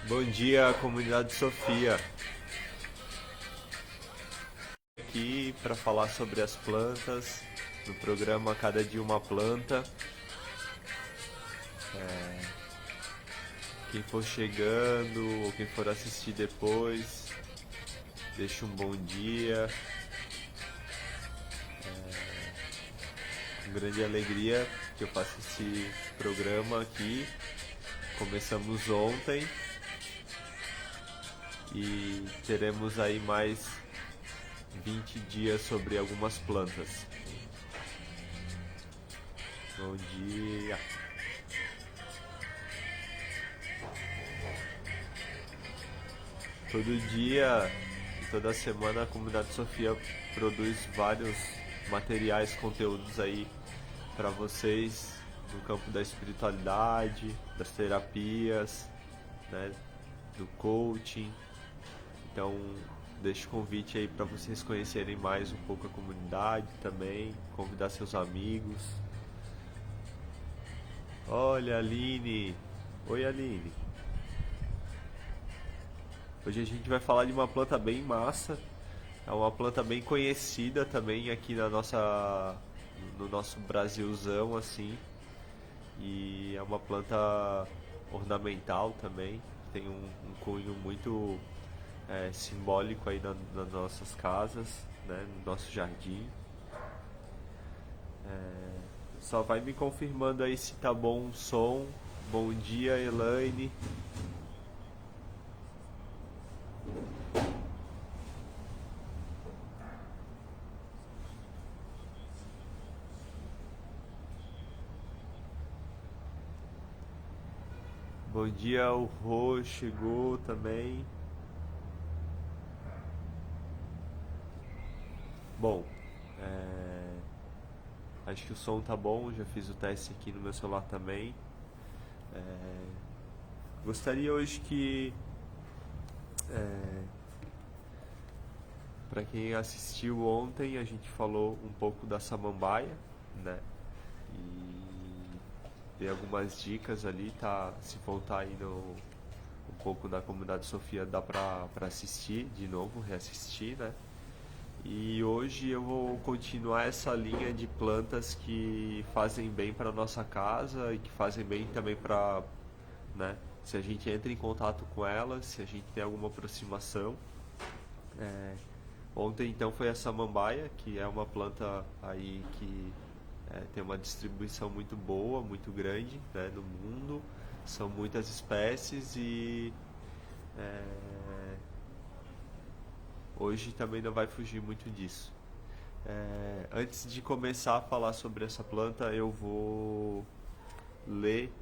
Bom dia, comunidade Sofia. Aqui para falar sobre as plantas, no programa Cada Dia Uma Planta. Quem for chegando ou quem for assistir depois, deixa um bom dia. Com grande alegria que eu faço esse programa aqui. Começamos ontem e teremos aí mais 20 dias sobre algumas plantas. Bom dia! Todo dia e toda semana a comunidade Sofia produz vários materiais, conteúdos aí para vocês no campo da espiritualidade, das terapias, né, do coaching. Então, deixo o convite aí para vocês conhecerem mais um pouco a comunidade também, convidar seus amigos. Olha, Aline! Oi, Aline! Hoje a gente vai falar de uma planta bem massa. É uma planta bem conhecida também aqui no nosso Brasilzão, assim. E é uma planta ornamental também. Tem um cunho muito simbólico aí nas nossas casas, né, no nosso jardim. Só vai me confirmando aí se tá bom o som. Bom dia, Elaine. Bom dia, o Rô chegou também. Bom, é, acho que o som tá bom, já fiz o teste aqui no meu celular também. Gostaria hoje que, para quem assistiu ontem, a gente falou um pouco da samambaia, né? E dei algumas dicas ali, tá? Se voltar aí um pouco da comunidade Sofia, dá pra assistir de novo, reassistir, né? E hoje eu vou continuar essa linha de plantas que fazem bem para nossa casa e que fazem bem também para, né, se a gente entra em contato com elas, se a gente tem alguma aproximação. É, Ontem então foi a samambaia, que é uma planta aí que tem uma distribuição muito boa, muito grande, né, no mundo. São muitas espécies e é, hoje também não vai fugir muito disso. Antes de começar a falar sobre essa planta, eu vou ler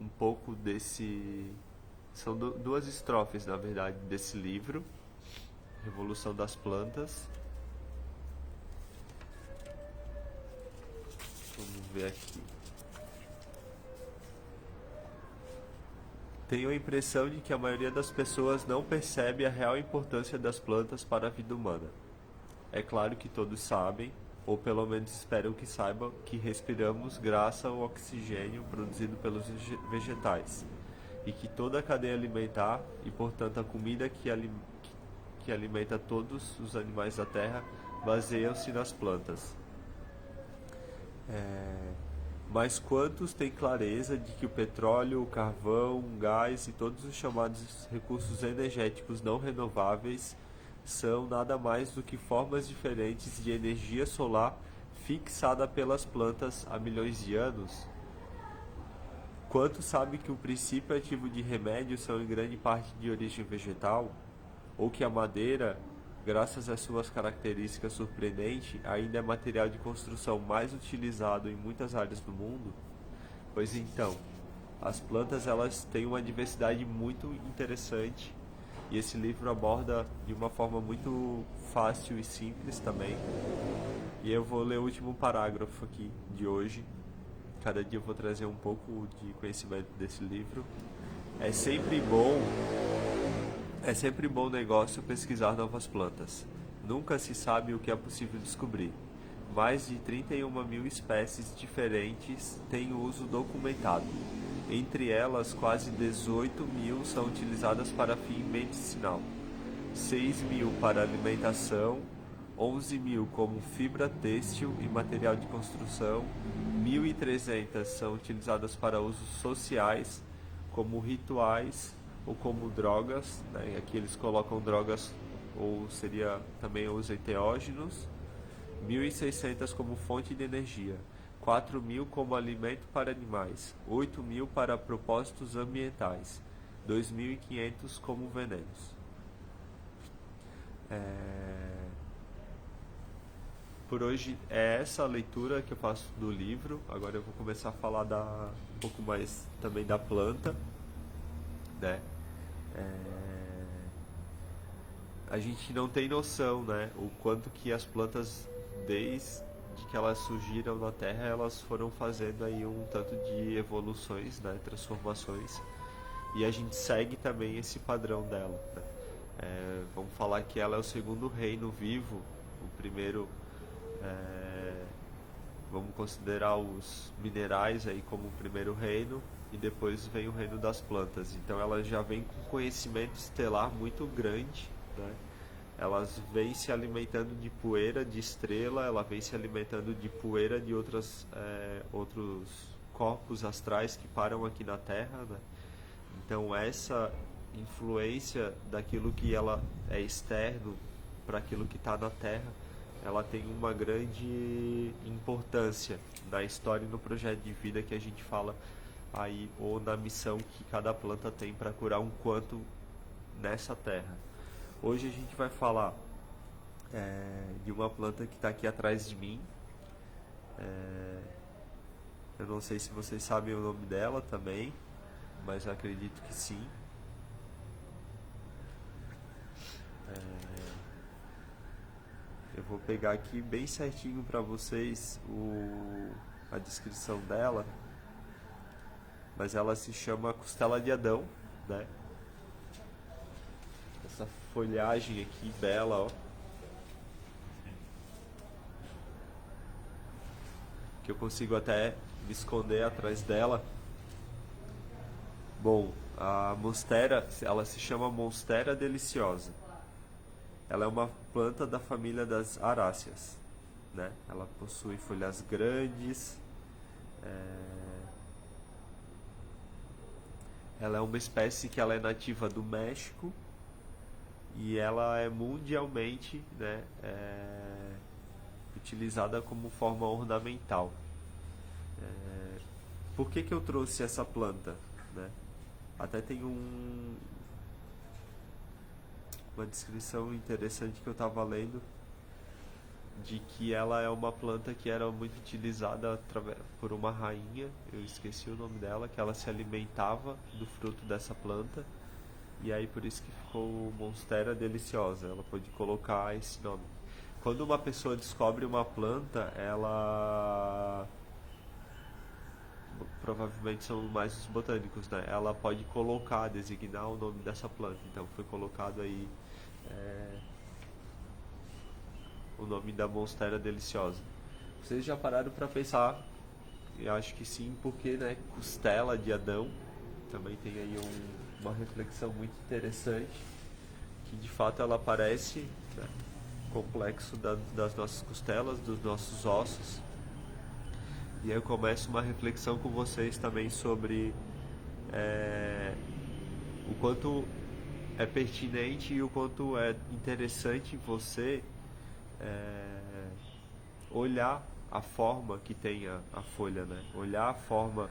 um pouco desse. São duas estrofes, na verdade, desse livro, Revolução das Plantas. Vamos ver aqui. Tenho a impressão de que a maioria das pessoas não percebe a real importância das plantas para a vida humana. É claro que todos sabem, ou pelo menos esperam que saibam, que respiramos graças ao oxigênio produzido pelos vegetais, e que toda a cadeia alimentar, e portanto a comida que alimenta todos os animais da Terra, baseiam-se nas plantas. Mas quantos têm clareza de que o petróleo, o carvão, o gás e todos os chamados recursos energéticos não renováveis são nada mais do que formas diferentes de energia solar fixada pelas plantas há milhões de anos? Quantos sabem que o princípio ativo de remédios são em grande parte de origem vegetal? Ou que a madeira, graças às suas características surpreendentes, ainda é material de construção mais utilizado em muitas áreas do mundo? Pois então, as plantas elas têm uma diversidade muito interessante e esse livro aborda de uma forma muito fácil e simples também. E eu vou ler o último parágrafo aqui de hoje. Cada dia eu vou trazer um pouco de conhecimento desse livro. É sempre bom é sempre bom negócio pesquisar novas plantas. Nunca se sabe o que é possível descobrir. Mais de 31 mil espécies diferentes têm uso documentado. Entre elas, quase 18 mil são utilizadas para fim medicinal, 6 mil para alimentação, 11 mil como fibra têxtil e material de construção, 1.300 são utilizadas para usos sociais, como rituais ou como drogas, né? Aqui eles colocam drogas, ou seria também os enteógenos, 1.600 como fonte de energia, 4 mil como alimento para animais, 8 mil para propósitos ambientais, 2.500 como venenos. Por hoje é essa a leitura que eu faço do livro. Agora eu vou começar a falar um pouco mais também da planta, né? A gente não tem noção, né, o quanto que as plantas, desde que elas surgiram na Terra, elas foram fazendo aí um tanto de evoluções, né, transformações, e a gente segue também esse padrão dela, né? Vamos falar que ela é o segundo reino vivo. O primeiro, vamos considerar os minerais aí como o primeiro reino, e depois vem o reino das plantas. Então ela já vem com conhecimento estelar muito grande, né? Elas vêm se alimentando de poeira de estrela, ela vem se alimentando de poeira de outros corpos astrais que param aqui na Terra, né? Então essa influência daquilo que ela é externo para aquilo que está na Terra, ela tem uma grande importância na história e no projeto de vida que a gente fala aí, ou na missão que cada planta tem para curar um quanto nessa Terra. Hoje a gente vai falar de uma planta que está aqui atrás de mim. Eu não sei se vocês sabem o nome dela também, mas eu acredito que sim. Eu vou pegar aqui bem certinho para vocês a descrição dela, mas ela se chama costela de Adão, né? Essa folhagem aqui bela, ó, que eu consigo até me esconder atrás dela. Bom, a monstera, ela se chama Monstera deliciosa. Ela é uma planta da família das aráceas, né? Ela possui folhas grandes. Ela é uma espécie que ela é nativa do México e ela é mundialmente, né, utilizada como forma ornamental. Por que eu trouxe essa planta, né? Até tem uma descrição interessante que eu estava lendo, de que ela é uma planta que era muito utilizada por uma rainha, eu esqueci o nome dela, que ela se alimentava do fruto dessa planta, e aí por isso que ficou Monstera deliciosa. Ela pode colocar esse nome. Quando uma pessoa descobre uma planta, ela, provavelmente são mais os botânicos, né? Ela pode colocar, designar o nome dessa planta. Então foi colocado aí o nome da Monstera deliciosa. Vocês já pararam para pensar? Eu acho que sim, porque, né, costela de Adão também tem aí uma reflexão muito interessante, que de fato ela aparece, né, complexo das nossas costelas, dos nossos ossos. E aí eu começo uma reflexão com vocês também sobre o quanto é pertinente e o quanto é interessante você olhar a forma que tem a folha, né? Olhar a forma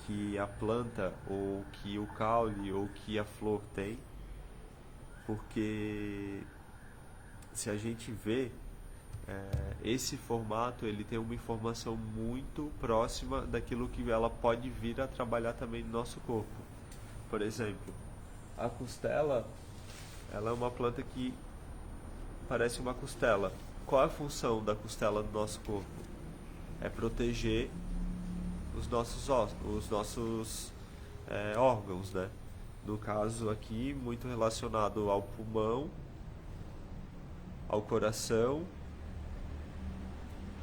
que a planta, ou que o caule, ou que a flor tem, porque se a gente vê esse formato, ele tem uma informação muito próxima daquilo que ela pode vir a trabalhar também no nosso corpo. Por exemplo, a costela, ela é uma planta que parece uma costela. Qual é a função da costela no nosso corpo? É proteger os nossos ossos, os nossos órgãos, né? No caso aqui, muito relacionado ao pulmão, ao coração,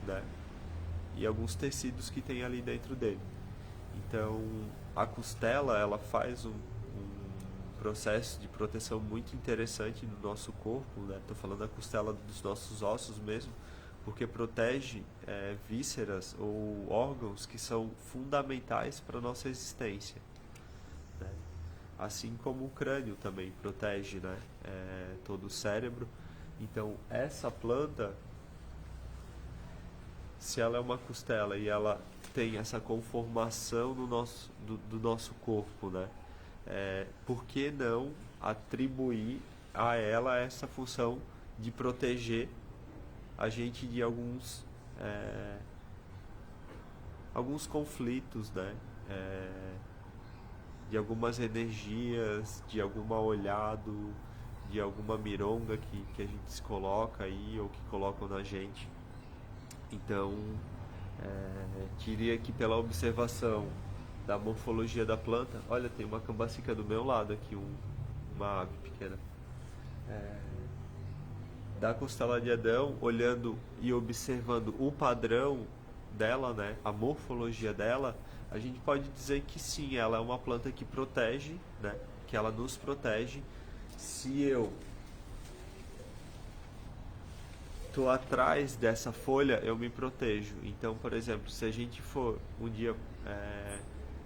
né? E alguns tecidos que tem ali dentro dele. Então, a costela, ela faz um processo de proteção muito interessante no nosso corpo, né? Tô falando da costela dos nossos ossos mesmo, porque protege vísceras ou órgãos que são fundamentais para a nossa existência, né? Assim como o crânio também protege, né? Todo o cérebro. Então, essa planta, se ela é uma costela e ela tem essa conformação do nosso corpo, né? Por que não atribuir a ela essa função de proteger a gente de alguns conflitos, né? De algumas energias, de algum mal olhado, de alguma mironga que a gente se coloca aí ou que colocam na gente. Então, diria que pela observação da morfologia da planta, olha, tem uma cambacica do meu lado aqui, uma ave pequena. Da costela de Adão, olhando e observando o padrão dela, né, a morfologia dela, a gente pode dizer que sim, ela é uma planta que protege, né, que ela nos protege. Se eu tô atrás dessa folha, eu me protejo. Então, por exemplo, se a gente for um dia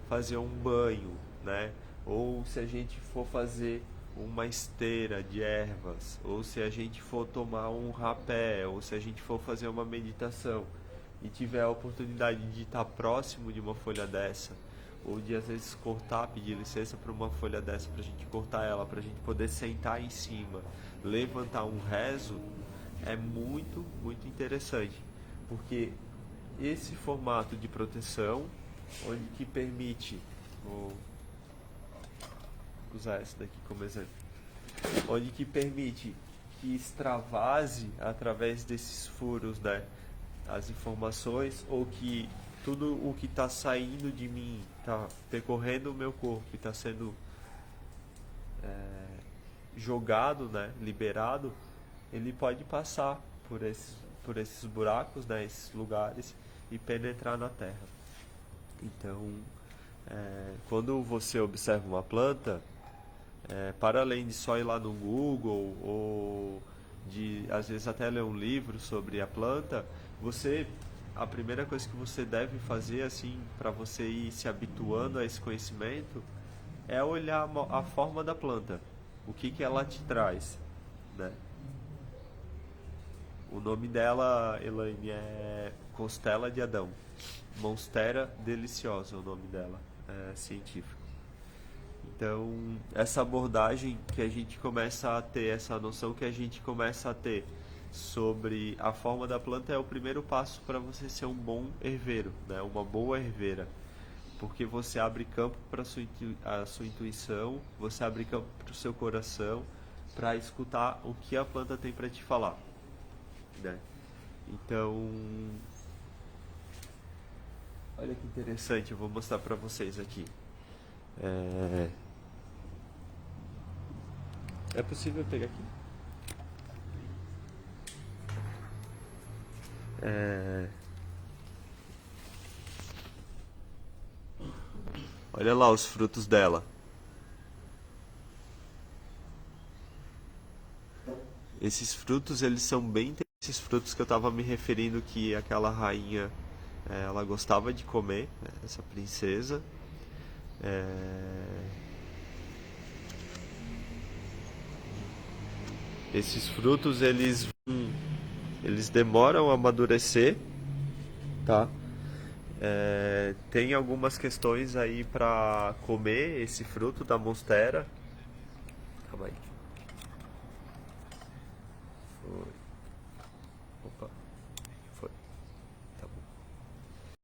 fazer um banho, né? Ou se a gente for fazer uma esteira de ervas, ou se a gente for tomar um rapé, ou se a gente for fazer uma meditação e tiver a oportunidade de estar próximo de uma folha dessa, ou de às vezes cortar, pedir licença para uma folha dessa para a gente cortar ela, para a gente poder sentar em cima, levantar um rezo, é muito, muito interessante, porque esse formato de proteção, onde que permite, vou usar essa daqui como exemplo, onde que permite que extravase através desses furos, né, as informações, ou que tudo o que está saindo de mim, está percorrendo o meu corpo e está sendo jogado, né, liberado, ele pode passar por esses buracos, né, esses lugares, e penetrar na terra. Então, quando você observa uma planta, para além de só ir lá no Google ou de às vezes até ler um livro sobre a planta, a primeira coisa que você deve fazer assim para você ir se habituando a esse conhecimento é olhar a forma da planta, o que ela te traz, né? O nome dela, Elaine, é Costela de Adão. Monstera deliciosa é o nome dela, científico. Então, essa abordagem que a gente começa a ter, essa noção que a gente começa a ter sobre a forma da planta é o primeiro passo para você ser um bom herveiro, né? Uma boa herveira. Porque você abre campo para a sua intuição, você abre campo para o seu coração, para escutar o que a planta tem para te falar, né? Então, olha que interessante, eu vou mostrar para vocês aqui. É possível pegar aqui? Olha lá os frutos dela. Esses frutos, eles são bem interessantes. Esses frutos que eu estava me referindo que aquela rainha, ela gostava de comer, né, essa princesa. Esses frutos, eles demoram a amadurecer, tá? Tem algumas questões aí para comer esse fruto da monstera. Calma aí.